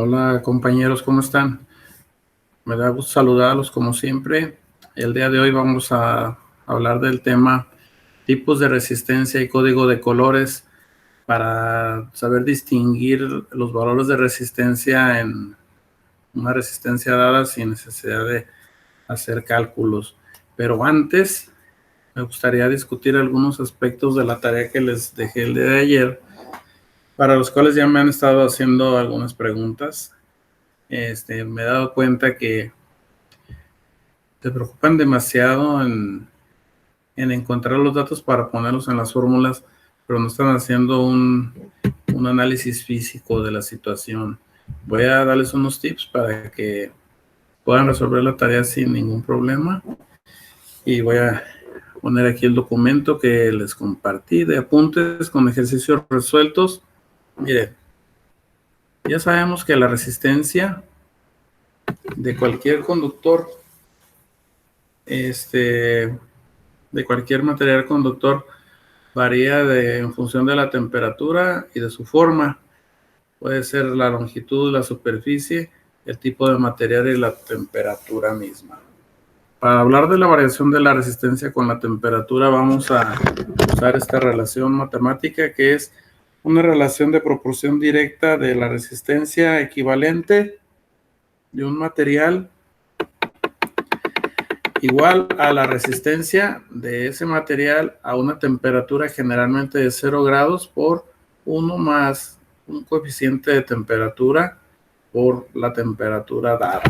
Hola compañeros, ¿cómo están? Me da gusto saludarlos como siempre. El día de hoy vamos a hablar del tema tipos de resistencia y código de colores para saber distinguir los valores de resistencia en una resistencia dada sin necesidad de hacer cálculos. Pero antes me gustaría discutir algunos aspectos de la tarea que les dejé el día de ayer, para los cuales ya me han estado haciendo algunas preguntas. Me he dado cuenta que se preocupan demasiado en encontrar los datos para ponerlos en las fórmulas, pero no están haciendo un análisis físico de la situación. Voy a darles unos tips para que puedan resolver la tarea sin ningún problema. Y voy a poner aquí el documento que les compartí de apuntes con ejercicios resueltos. Miren, ya sabemos que la resistencia de cualquier conductor, de cualquier material conductor, varía en función de la temperatura y de su forma. Puede ser la longitud, la superficie, el tipo de material y la temperatura misma. Para hablar de la variación de la resistencia con la temperatura, vamos a usar esta relación matemática, que es una relación de proporción directa de la resistencia equivalente de un material igual a la resistencia de ese material a una temperatura generalmente de 0 grados por 1 más un coeficiente de temperatura por la temperatura dada.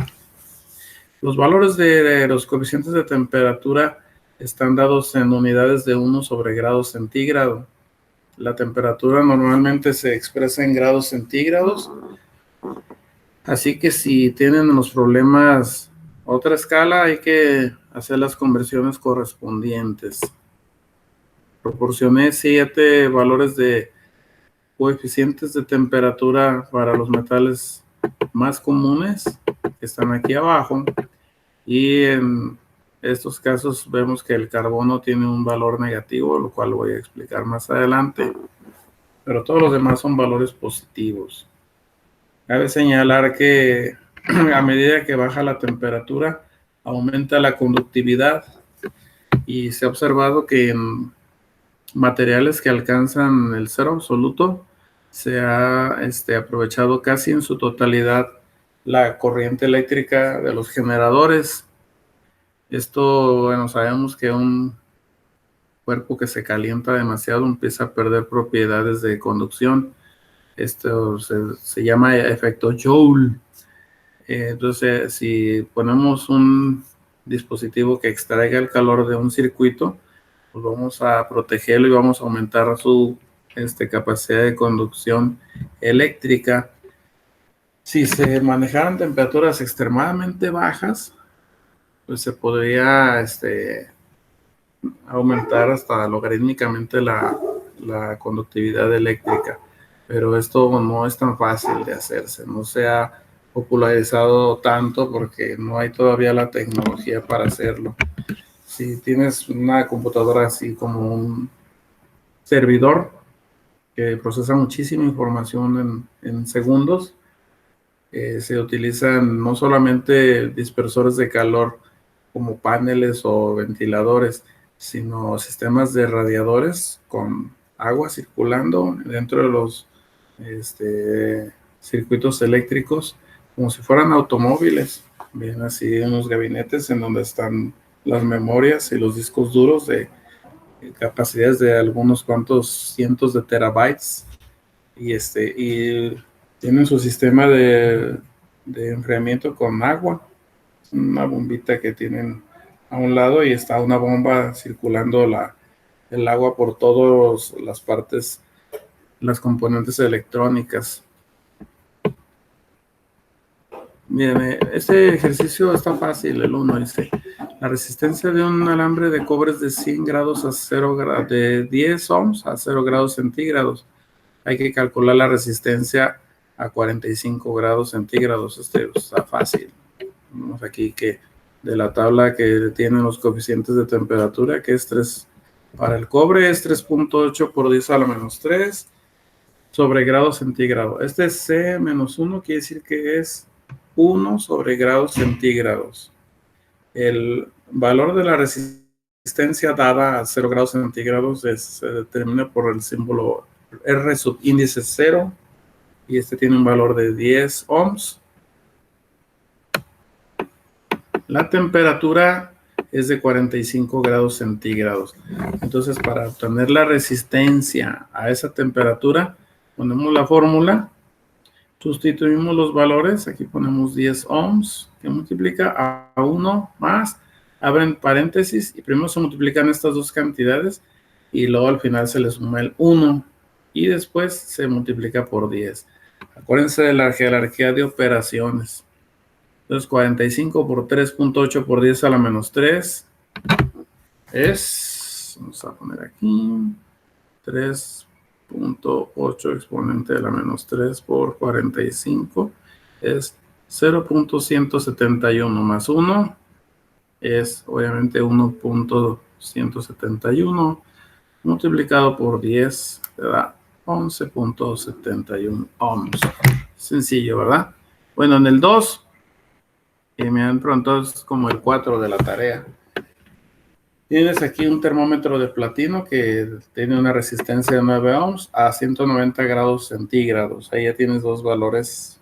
Los valores de los coeficientes de temperatura están dados en unidades de 1 sobre grados centígrados. La temperatura normalmente se expresa en grados centígrados, así que si tienen los problemas otra escala, hay que hacer las conversiones correspondientes. Proporcioné 7 valores de coeficientes de temperatura para los metales más comunes que están aquí abajo, y en estos casos vemos que el carbono tiene un valor negativo, lo cual voy a explicar más adelante, pero todos los demás son valores positivos. Cabe señalar que a medida que baja la temperatura, aumenta la conductividad, y se ha observado que en materiales que alcanzan el cero absoluto se ha aprovechado casi en su totalidad la corriente eléctrica de los generadores. Esto, bueno, sabemos que un cuerpo que se calienta demasiado empieza a perder propiedades de conducción. Esto se llama efecto Joule. Entonces, si ponemos un dispositivo que extraiga el calor de un circuito, pues vamos a protegerlo y vamos a aumentar su capacidad de conducción eléctrica. Si se manejaran temperaturas extremadamente bajas, pues se podría aumentar hasta logarítmicamente la conductividad eléctrica, pero esto no es tan fácil de hacerse, no se ha popularizado tanto porque no hay todavía la tecnología para hacerlo. Si tienes una computadora así como un servidor que procesa muchísima información en segundos, se utilizan no solamente dispersores de calor como paneles o ventiladores, sino sistemas de radiadores con agua circulando dentro de los circuitos eléctricos, como si fueran automóviles. Bien, así unos gabinetes en donde están las memorias y los discos duros de capacidades de algunos cuantos cientos de terabytes, y tienen su sistema de enfriamiento con agua, una bombita que tienen a un lado, y está una bomba circulando el agua por todas las partes, las componentes electrónicas. Miren, este ejercicio está fácil. El 1 dice: la resistencia de un alambre de cobre es de 100 grados a 0 grados, de 10 ohms a 0 grados centígrados. Hay que calcular la resistencia a 45 grados centígrados. Está fácil. Vemos aquí que de la tabla que tienen los coeficientes de temperatura, que es 3, para el cobre es 3.8 por 10 a la menos 3, sobre grado centígrado. Este es C-1 quiere decir que es 1 sobre grados centígrados. El valor de la resistencia dada a 0 grados centígrados se determina por el símbolo R sub índice 0, y este tiene un valor de 10 ohms. La temperatura es de 45 grados centígrados. Entonces, para obtener la resistencia a esa temperatura, ponemos la fórmula, sustituimos los valores, aquí ponemos 10 ohms, que multiplica a 1 más, abren paréntesis, y primero se multiplican estas dos cantidades, y luego al final se le suma el 1, y después se multiplica por 10. Acuérdense de la jerarquía de operaciones. Entonces, 45 por 3.8 por 10 a la menos 3 es, vamos a poner aquí, 3.8 exponente de la menos 3 por 45 es 0.171 más 1 es obviamente 1.171 multiplicado por 10 te da 11.71 ohms. Sencillo, ¿verdad? Bueno, en el 2, y me han preguntado, es como el 4 de la tarea. Tienes aquí un termómetro de platino que tiene una resistencia de 9 ohms a 190 grados centígrados. Ahí ya tienes dos valores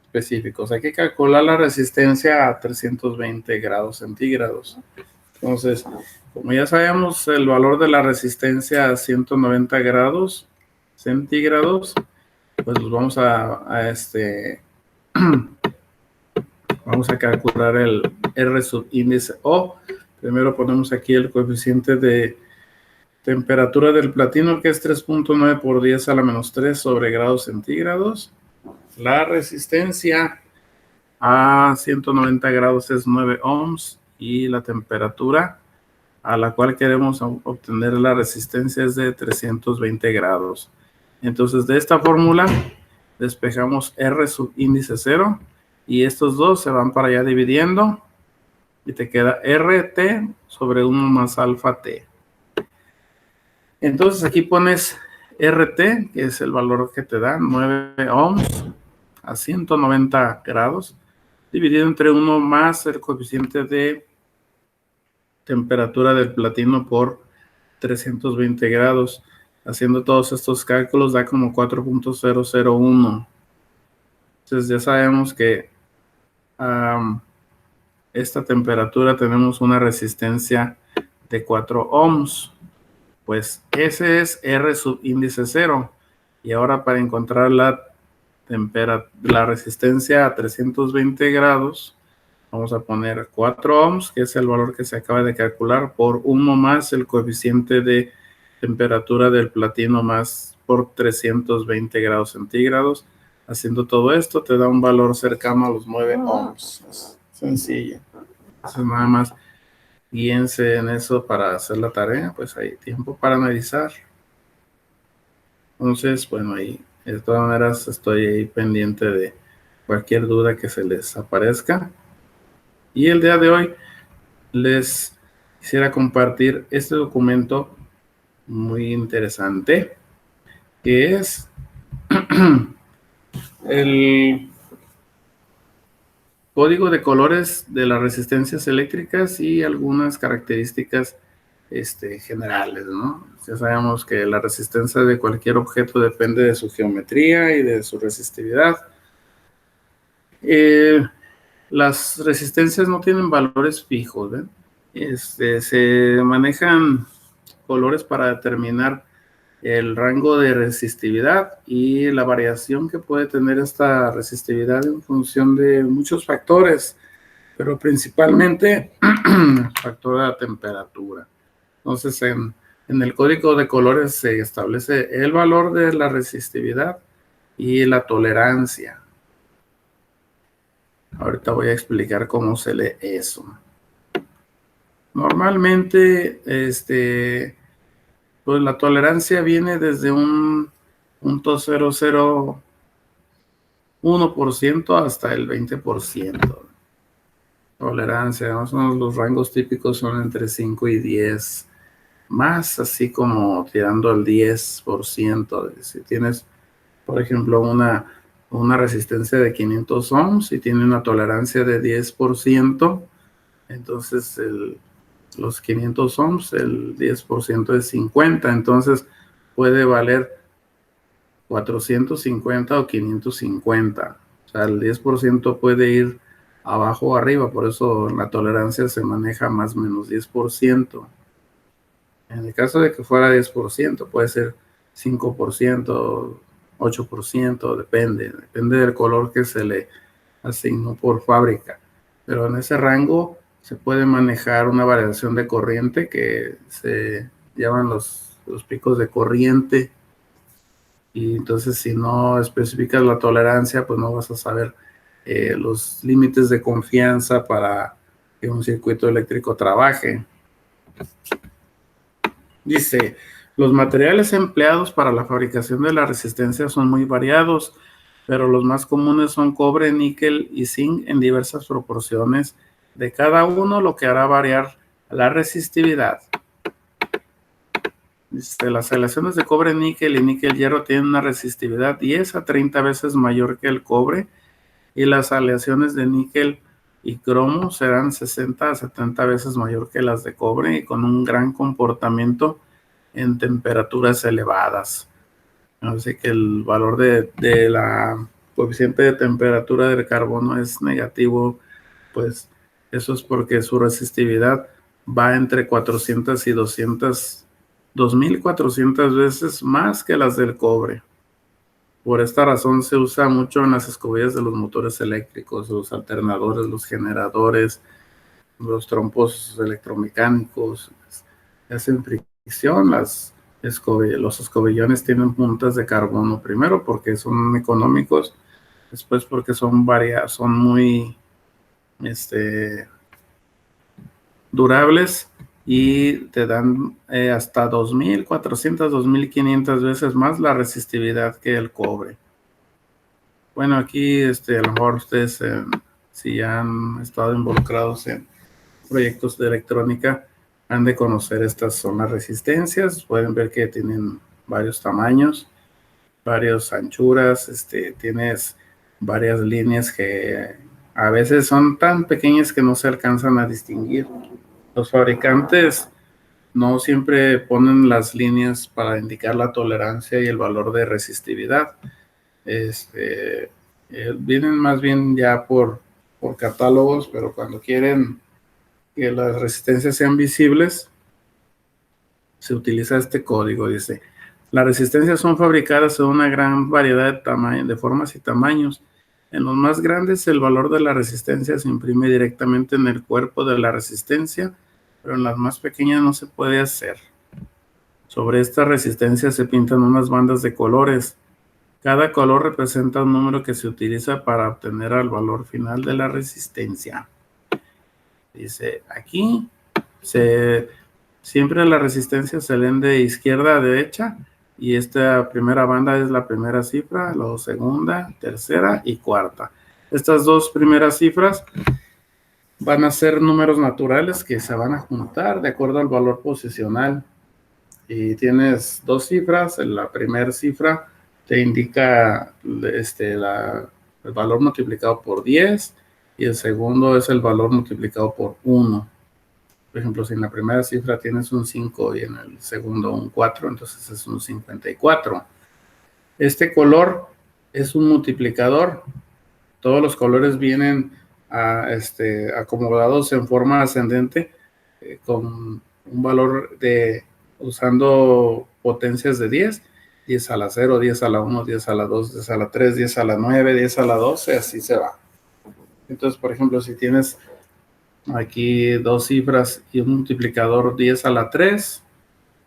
específicos. Hay que calcular la resistencia a 320 grados centígrados. Entonces, como ya sabemos el valor de la resistencia a 190 grados centígrados, pues los vamos vamos a calcular el R subíndice O. Primero ponemos aquí el coeficiente de temperatura del platino, que es 3.9 por 10 a la menos 3 sobre grados centígrados. La resistencia a 190 grados es 9 ohms y la temperatura a la cual queremos obtener la resistencia es de 320 grados. Entonces, de esta fórmula despejamos R subíndice 0 y estos dos se van para allá dividiendo y te queda RT sobre 1 más alfa T. Entonces aquí pones RT, que es el valor que te da, 9 ohms a 190 grados, dividido entre 1 más el coeficiente de temperatura del platino por 320 grados. Haciendo todos estos cálculos da como 4.001. Entonces ya sabemos que esta temperatura tenemos una resistencia de 4 ohms. Pues ese es R subíndice 0. Y ahora para encontrar la resistencia a 320 grados, vamos a poner 4 ohms, que es el valor que se acaba de calcular, por 1 más el coeficiente de temperatura del platino más por 320 grados centígrados. Haciendo todo esto te da un valor cercano a los 9 ohms. Es sencillo. Entonces nada más guíense en eso para hacer la tarea, pues hay tiempo para analizar. Entonces, bueno, ahí de todas maneras estoy ahí pendiente de cualquier duda que se les aparezca. Y el día de hoy les quisiera compartir este documento muy interesante, que es el código de colores de las resistencias eléctricas y algunas características generales, ¿no? Ya sabemos que la resistencia de cualquier objeto depende de su geometría y de su resistividad. Las resistencias no tienen valores fijos, ¿ven? Se manejan colores para determinar el rango de resistividad y la variación que puede tener esta resistividad en función de muchos factores, pero principalmente el factor de la temperatura. Entonces, en el código de colores se establece el valor de la resistividad y la tolerancia. Ahorita voy a explicar cómo se lee eso. Normalmente, pues la tolerancia viene desde un 0.001% hasta el 20%. Tolerancia, ¿no? Los rangos típicos son entre 5 y 10, más así como tirando al 10%. Si tienes por ejemplo, una resistencia de 500 ohms y tiene una tolerancia de 10%, entonces los 500 ohms, el 10% es 50, entonces puede valer 450 o 550. O sea, el 10% puede ir abajo o arriba, por eso la tolerancia se maneja más o menos 10%. En el caso de que fuera 10%, puede ser 5%, 8%, depende del color que se le asignó por fábrica. Pero en ese rango se puede manejar una variación de corriente que se llaman los picos de corriente. Y entonces si no especificas la tolerancia, pues no vas a saber los límites de confianza para que un circuito eléctrico trabaje. Dice, los materiales empleados para la fabricación de la resistencia son muy variados, pero los más comunes son cobre, níquel y zinc en diversas proporciones de cada uno, lo que hará variar la resistividad. Dice, las aleaciones de cobre, níquel y níquel-hierro tienen una resistividad 10 a 30 veces mayor que el cobre, y las aleaciones de níquel y cromo serán 60 a 70 veces mayor que las de cobre y con un gran comportamiento en temperaturas elevadas. Así que el valor de la coeficiente de temperatura del carbono es negativo, pues eso es porque su resistividad va entre 400 y 2400 veces más que las del cobre. Por esta razón se usa mucho en las escobillas de los motores eléctricos, los alternadores, los generadores, los trompos electromecánicos. Hacen fricción, los escobillones tienen puntas de carbono, primero porque son económicos, después porque son muy durables y te dan hasta 2400, 2500 veces más la resistividad que el cobre. Bueno, aquí a lo mejor ustedes, si ya han estado involucrados en proyectos de electrónica, han de conocer estas son las resistencias. Pueden ver que tienen varios tamaños, varias anchuras, tienes varias líneas que a veces son tan pequeñas que no se alcanzan a distinguir. Los fabricantes no siempre ponen las líneas para indicar la tolerancia y el valor de resistividad. Vienen más bien ya por catálogos, pero cuando quieren que las resistencias sean visibles, se utiliza este código. Dice, las resistencias son fabricadas en una gran variedad de formas y tamaños. En los más grandes, el valor de la resistencia se imprime directamente en el cuerpo de la resistencia, pero en las más pequeñas no se puede hacer. Sobre esta resistencia se pintan unas bandas de colores. Cada color representa un número que se utiliza para obtener el valor final de la resistencia. Dice, aquí siempre la resistencia se leen de izquierda a derecha, y esta primera banda es la primera cifra, la segunda, tercera y cuarta. Estas dos primeras cifras van a ser números naturales que se van a juntar de acuerdo al valor posicional. Y tienes dos cifras. La primera cifra te indica el valor multiplicado por 10, y el segundo es el valor multiplicado por 1. Por ejemplo, si en la primera cifra tienes un 5 y en el segundo un 4, entonces es un 54. Este color es un multiplicador. Todos los colores vienen acomodados en forma ascendente, con un valor usando potencias de 10, 10 a la 0, 10 a la 1, 10 a la 2, 10 a la 3, 10 a la 9, 10 a la 12, así se va. Entonces, por ejemplo, si tienes aquí dos cifras y un multiplicador 10 a la 3,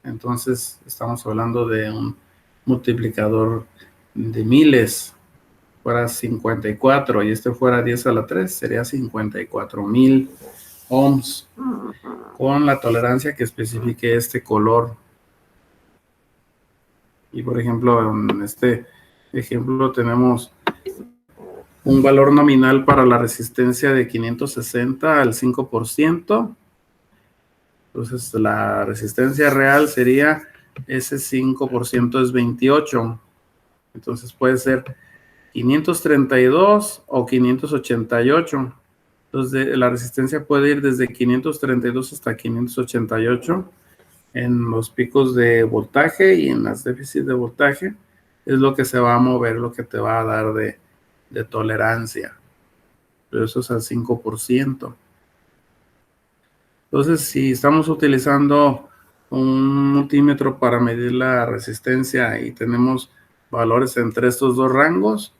entonces estamos hablando de un multiplicador de miles. Fuera 54 y este fuera 10 a la 3, sería 54,000 ohms con la tolerancia que especifique este color. Y por ejemplo, en este ejemplo tenemos un valor nominal para la resistencia de 560 al 5%. Entonces la resistencia real sería ese 5% es 28. Entonces puede ser 532 o 588. Entonces la resistencia puede ir desde 532 hasta 588 en los picos de voltaje y en las déficits de voltaje. Es lo que se va a mover, lo que te va a dar de tolerancia. Pero eso es al 5%. Entonces, si estamos utilizando un multímetro para medir la resistencia y tenemos valores entre estos dos rangos,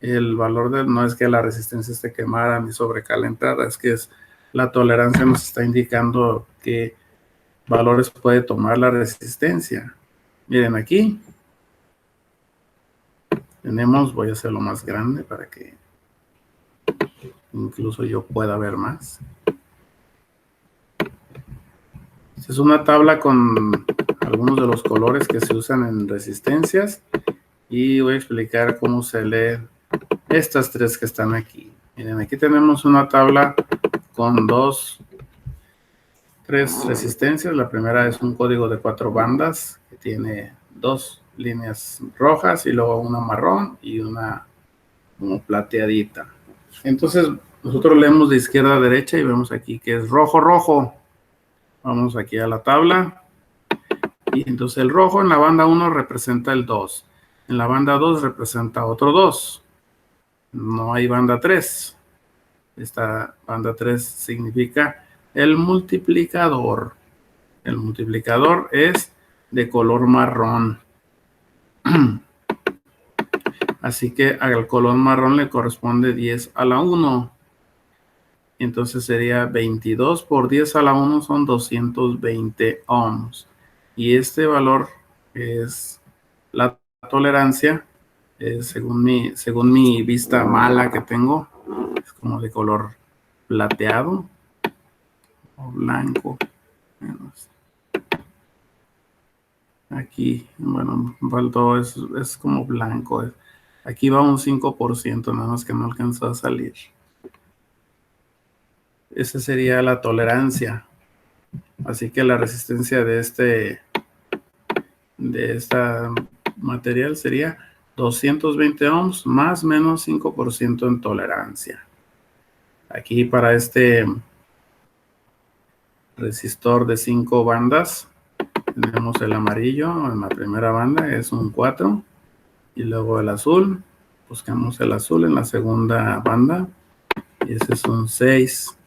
el valor no es que la resistencia esté quemada ni sobrecalentada, es que la tolerancia nos está indicando qué valores puede tomar la resistencia. Miren aquí, tenemos, voy a hacerlo más grande para que incluso yo pueda ver más. Esta es una tabla con algunos de los colores que se usan en resistencias y voy a explicar cómo se leen estas tres que están aquí. Miren, aquí tenemos una tabla con tres resistencias. La primera es un código de 4 bandas que tiene 2 líneas rojas y luego una marrón y una como plateadita. Entonces nosotros leemos de izquierda a derecha y vemos aquí que es rojo, rojo. Vamos aquí a la tabla. Y entonces el rojo en la banda 1 representa el 2. En la banda 2 representa otro 2. No hay banda 3. Esta banda 3 significa el multiplicador. El multiplicador es de color marrón. Así que al color marrón le corresponde 10 a la 1. Entonces sería 22 por 10 a la 1 son 220 ohms. Y este valor es la tolerancia, según mi vista mala que tengo, es como de color plateado o blanco. Aquí, bueno, faltó, es como blanco. Aquí va un 5%, nada más que no alcanzó a salir. Esa sería la tolerancia. Así que la resistencia de esta material sería 220 ohms más menos 5% en tolerancia. Aquí para este resistor de 5 bandas tenemos el amarillo en la primera banda, es un 4. Y luego el azul, buscamos el azul en la segunda banda. Y ese es un 6.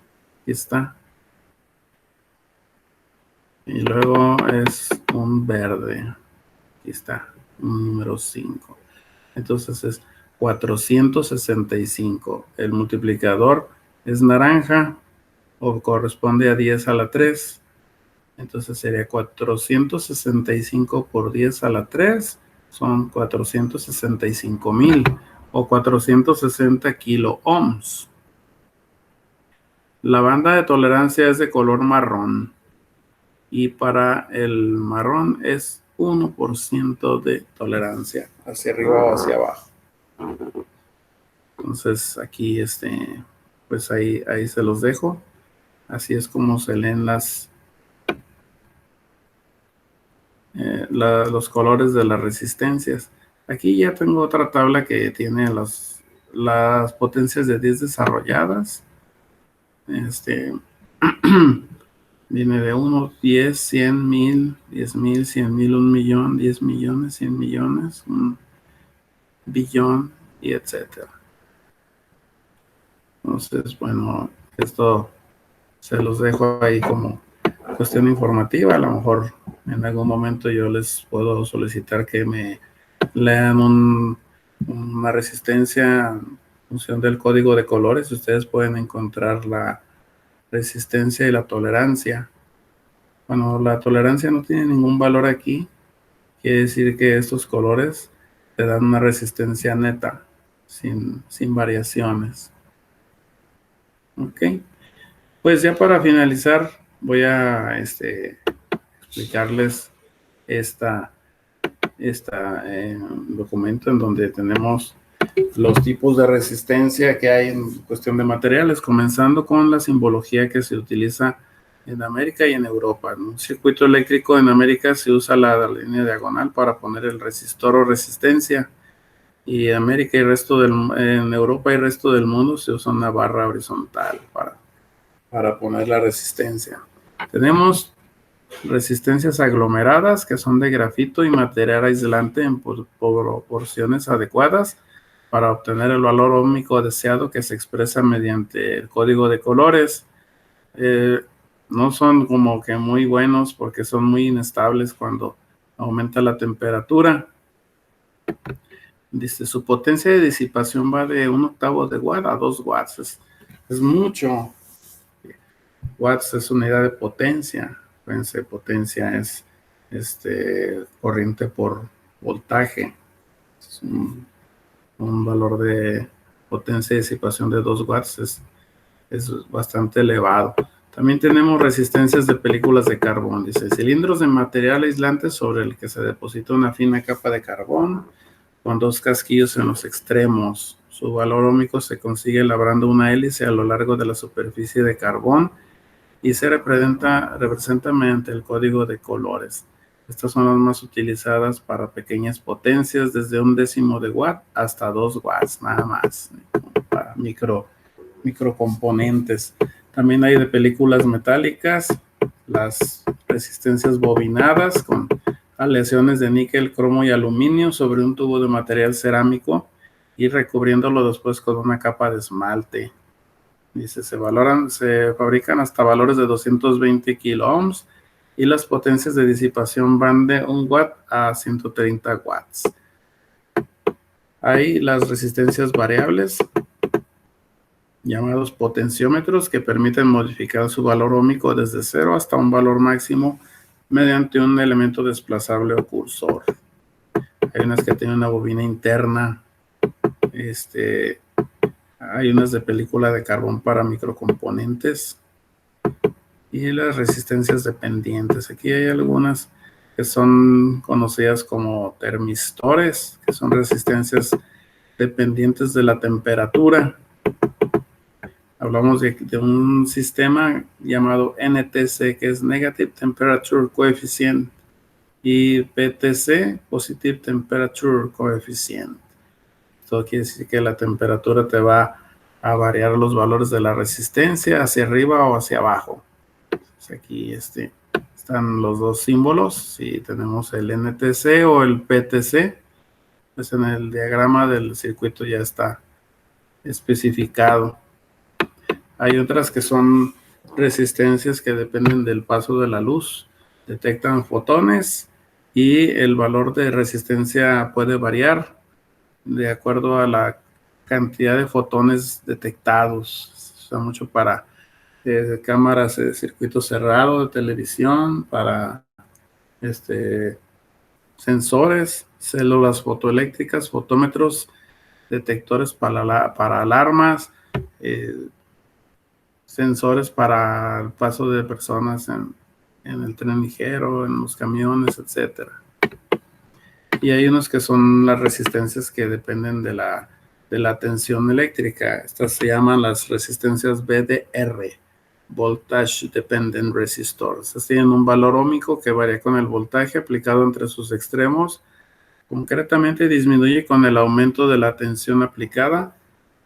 Aquí está. Y luego es un verde. Aquí está, un número 5. Entonces es 465. El multiplicador es naranja o corresponde a 10 a la 3. Entonces sería 465 por 10 a la 3. Son 465,000 o 460 kilo ohms. La banda de tolerancia es de color marrón. Y para el marrón es 1% de tolerancia, hacia arriba o hacia abajo. Entonces aquí, pues ahí se los dejo. Así es como se leen los colores de las resistencias. Aquí ya tengo otra tabla que tiene las potencias de 10 desarrolladas. Viene de 1, 10, 100, 1000, 10,000, 100,000, 1,000,000, 10 millones, 100 millones, 1 billón y etcétera. Entonces, bueno, esto se los dejo ahí como cuestión informativa. A lo mejor en algún momento yo les puedo solicitar que me lean una resistencia en función del código de colores. Ustedes pueden encontrar la resistencia y la tolerancia. Bueno, la tolerancia no tiene ningún valor aquí. Quiere decir que estos colores te dan una resistencia neta, sin variaciones. Ok. Pues ya para finalizar, voy a explicarles documento en donde tenemos los tipos de resistencia que hay en cuestión de materiales, comenzando con la simbología que se utiliza en América y en Europa. En un circuito eléctrico en América se usa la línea diagonal para poner el resistor o resistencia. y América y en Europa y resto del mundo se usa una barra horizontal para poner la resistencia. Tenemos resistencias aglomeradas que son de grafito y material aislante en proporciones adecuadas para obtener el valor óhmico deseado, que se expresa mediante el código de colores. No son como que muy buenos porque son muy inestables cuando aumenta la temperatura. Dice, su potencia de disipación va de 1/8 de watt a 2 watts. Es mucho. Watts es unidad de potencia. Fíjense, potencia es corriente por voltaje. Es un valor de potencia de disipación de 2 watts. Es bastante elevado. También tenemos resistencias de películas de carbón. Dice, cilindros de material aislante sobre el que se deposita una fina capa de carbón con 2 casquillos en los extremos. Su valor óhmico se consigue labrando una hélice a lo largo de la superficie de carbón y se representa mediante el código de colores. Estas son las más utilizadas para pequeñas potencias, desde 1/10 de watt hasta 2 watts, nada más, para microcomponentes. También hay de películas metálicas, las resistencias bobinadas con aleaciones de níquel, cromo y aluminio sobre un tubo de material cerámico y recubriéndolo después con una capa de esmalte. Dice, se fabrican hasta valores de 220 kilo ohms y las potencias de disipación van de 1 watt a 130 watts. Hay las resistencias variables, llamados potenciómetros, que permiten modificar su valor óhmico desde 0 hasta un valor máximo mediante un elemento desplazable o cursor. Hay unas que tienen una bobina interna, hay unas de película de carbón para microcomponentes y las resistencias dependientes. Aquí hay algunas que son conocidas como termistores, que son resistencias dependientes de la temperatura. Hablamos de un sistema llamado NTC, que es Negative Temperature Coefficient, y PTC, Positive Temperature Coefficient. Esto quiere decir que la temperatura te va a variar los valores de la resistencia hacia arriba o hacia abajo. Pues aquí están los dos símbolos. Si tenemos el NTC o el PTC, pues en el diagrama del circuito ya está especificado. Hay otras que son resistencias que dependen del paso de la luz. Detectan fotones y el valor de resistencia puede variar de acuerdo a la cantidad de fotones detectados. Se usa mucho para cámaras de circuito cerrado de televisión, para sensores, células fotoeléctricas, fotómetros, detectores para alarmas, sensores para el paso de personas en el tren ligero, en los camiones, etcétera. Y hay unos que son las resistencias que dependen de la tensión eléctrica. Estas se llaman las resistencias VDR, Voltage Dependent Resistors. Estas tienen un valor óhmico que varía con el voltaje aplicado entre sus extremos. Concretamente disminuye con el aumento de la tensión aplicada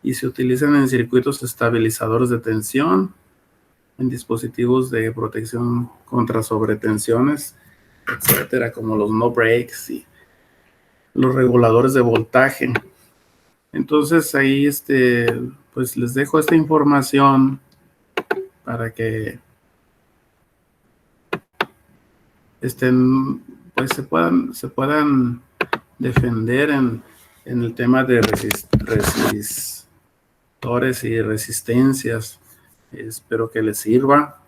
y se utilizan en circuitos estabilizadores de tensión, en dispositivos de protección contra sobretensiones, etcétera, como los no breaks y los reguladores de voltaje. Entonces ahí pues les dejo esta información para que pues se puedan defender en el tema de resistores y resistencias. Espero que les sirva.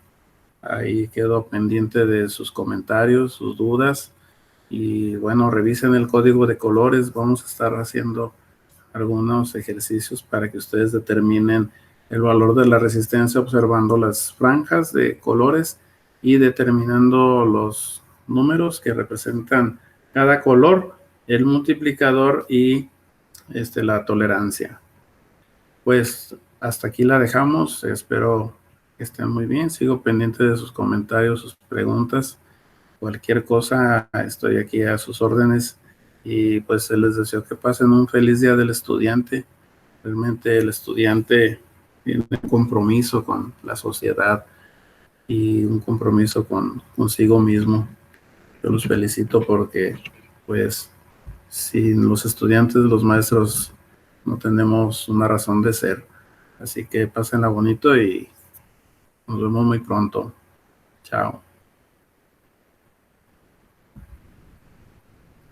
Ahí quedo pendiente de sus comentarios, sus dudas. Y bueno, revisen el código de colores. Vamos a estar haciendo algunos ejercicios para que ustedes determinen el valor de la resistencia observando las franjas de colores y determinando los números que representan cada color, el multiplicador y la tolerancia. Pues hasta aquí la dejamos. Espero que estén muy bien. Sigo pendiente de sus comentarios, sus preguntas. Cualquier cosa, estoy aquí a sus órdenes y pues les deseo que pasen un feliz día del estudiante. Realmente el estudiante tiene un compromiso con la sociedad y un compromiso consigo mismo. Yo los felicito porque pues sin los estudiantes, los maestros no tenemos una razón de ser. Así que pásenla bonito y nos vemos muy pronto. Chao.